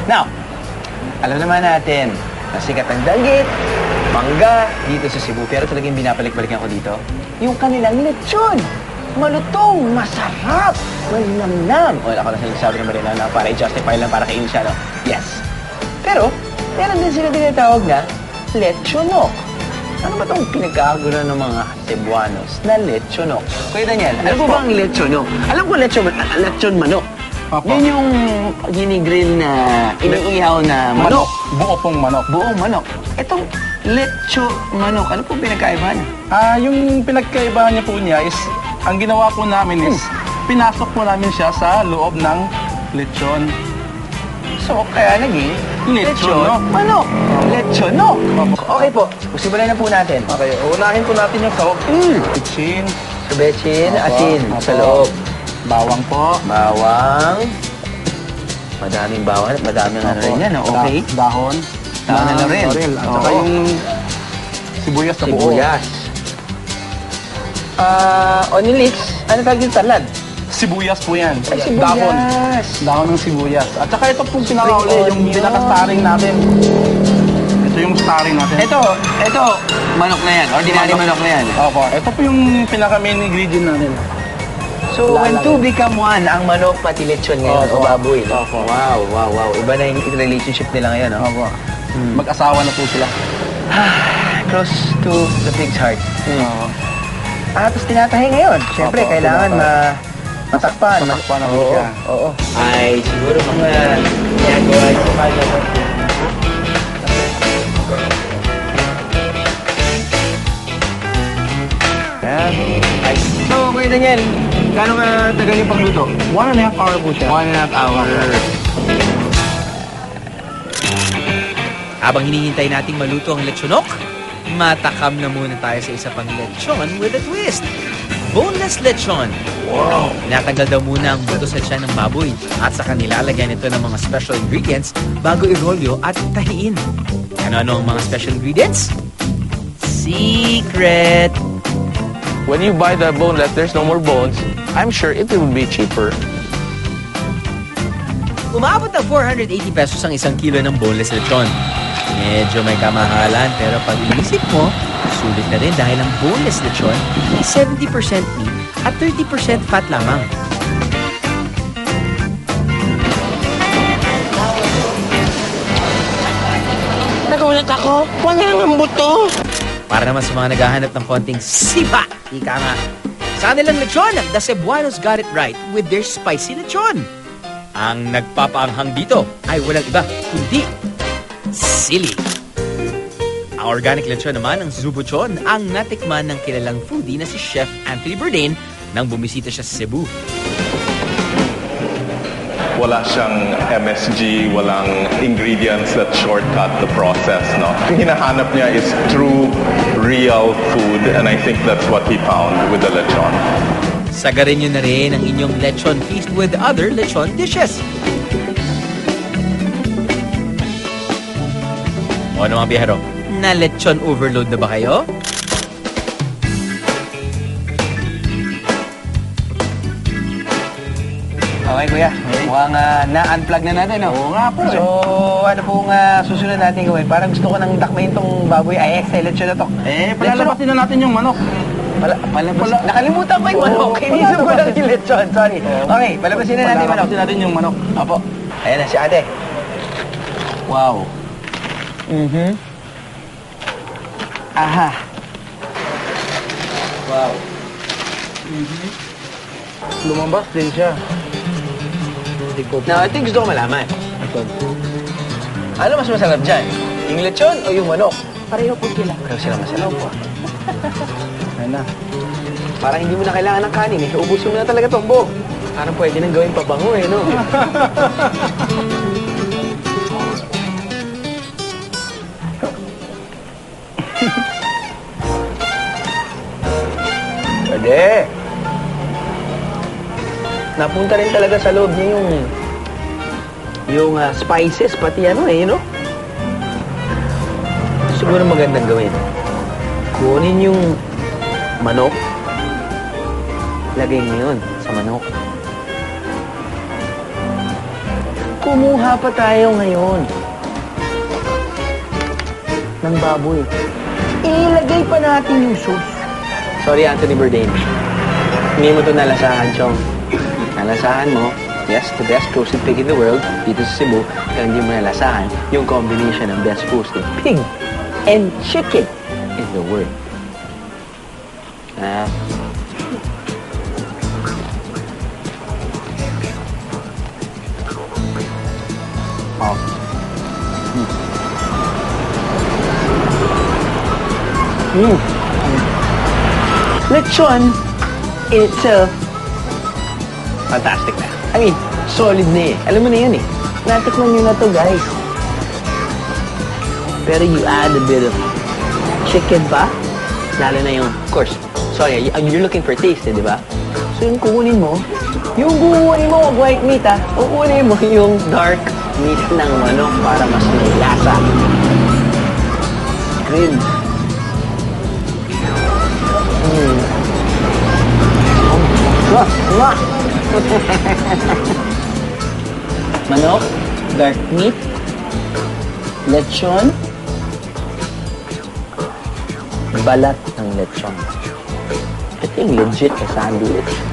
Now, alam naman natin na sikat ang dagit, mangga, dito sa Cebu. Pero talagang binabalik-balikan ko dito, yung kanilang lechon. Malutong, masarap, malinamnam. O, ako na sinasabi ng malinamnam para i-justify lang para kainin siya, no? Yes. Pero, meron din sila tinatawag na lechonok. Ano ba itong pinagkakagulan ng mga Cebuanos na lechonok? Kuya Daniel, ano po ba ang lechonok? Alam ko lechon manok. Opo. Yun yung ginigrill na iniihaw na manok. Buo pong manok. Buong manok. Itong lecho manok, ano po pinagkaibahan? Yung pinagkaibahan niya po niya is, ang ginawa po namin is, pinasok po namin siya sa loob ng lechon. So, kaya naging Lechonok. manok. Lechonok. Okay po, simulan na po natin. Okay, unahin po natin yung sahog. Kitchen. Subetsin, Opo. asin Opo. sa loob. Bawang po. Bawang. Madaming bawang at madaming ano rin yan. Okay. Dahon. Dahon na laurel. At saka Oo. yung sibuyas na buo. Sibuyas. Onion leeks. Ano tawag yung salad? Sibuyas po yan. Ay, sibuyas. Dahon. Dahon ng sibuyas. At saka ito pong pinakauli, yung onion. pinaka-starring natin. Ito yung starring natin. Ito, manok na yan. Ordinary manok na yan. Opo. Ito po yung pinaka-main ingredient natin. So, when two become one, ang manok pati lechon ngayon, o Opo. baboy. No? Opo. Wow. Iba na yung relationship nila ngayon, no? Opo. Mag-asawa na po sila. Close to the pig's heart. Oo. Tapos tinatahi ngayon. Siyempre, Opo, kailangan matakpan. Matakpan naman Oo, siya. oo. Ay, siguro mga ginagawa yung kanya mo. Yan. Ay. So, Kuya Daniel, gano'ng tagal yung pagluto? 1.5 hour po siya. 1.5 hour. Habang hinihintay nating maluto ang lechonok, matakam na muna tayo sa isa pang lechon with a twist. Boneless lechon. Wow! Natanggal daw muna ang buto sa tiyan ng baboy at saka nilalagyan ito ng mga special ingredients bago irolyo at tahiin. Ano-ano ang mga special ingredients? Secret! When you buy the boneless, there's no more bones. I'm sure it will be cheaper. Umabot ng 480 pesos ang isang kilo ng boneless lechon. Medyo may kamahalan pero pag inisip mo, sulit na rin dahil ang boneless lechon ay 70% meat at 30% fat lamang. Nagulat ako. Wala ng buto. Para naman sa mga naghahanap ng konting sipa, ika nga. Sa kanilang lechon, the Cebuanos got it right with their spicy lechon. Ang nagpapaanghang dito ay walang iba kundi sili. Ang organic lechon naman ng Zubuchon ang natikman ng kilalang foodie na si Chef Anthony Bourdain nang bumisita siya sa Cebu. Wala siyang MSG, walang ingredients that shortcut the process, no? Ang hinahanap niya is true, real food, and I think that's what he found with the lechon. Sagarin nyo na rin ang inyong lechon feast with other lechon dishes. O ano mga biyahero, na lechon overload na ba kayo? Okay, kuya. Mukhang na-unplug na natin, no? Oo nga po eh. So, ano pong susunod natin gawin? Parang gusto ko nang dakmain tong baboy. Ay, excellent siya na to. Palalabasin na natin yung manok. Nakalimutan ko yung manok. Inisip ko lang yung lechon. Sorry. Okay, palabasin na natin yung manok. Palalabasin natin yung manok. Opo. Ayan na si ate. Wow. Aha. Wow. Lumabas din siya. Now, ito yung gusto ko malaman. Ano mas masarap dyan? Yung lechon o yung manok? Pareho po sila. Pareho sila masarap. Ayan na. Parang hindi mo na kailangan ng kanin eh. Ubusin mo na talaga itong buo. Parang pwede nang gawin pabango eh, no? Pwede. Napunta rin talaga sa loob niya yung spices, pati ano eh, no? Siguro magandang gawin. Kunin yung manok, lagay mo yun sa manok. Kumuha pa tayo ngayon ng baboy. Ilagay pa natin yung sauce. Sorry, Anthony Bourdain. Hindi mo ito nalasahan, Chong. Nalasahan mo, yes, the best roasted pig in the world, dito sa Cebu, pero hindi mo nalasahan yung combination ng best roasted pig and chicken in the world. Ah. Oh. Lechon in itself, fantastic na. I mean, solid na eh. Alam mo na yun eh. Natikman nyo na to, guys. Pero you add a bit of chicken pa, lalo na yung, of course, sorry, you're looking for taste eh, di ba? So yung kukunin mo, yung buhay mo, white meat ah, kukunin mo yung dark meat ng manok para mas may lasa. Grilled. Manok, dark meat, lechon, balat ng lechon. Ito yung legit na sandwich.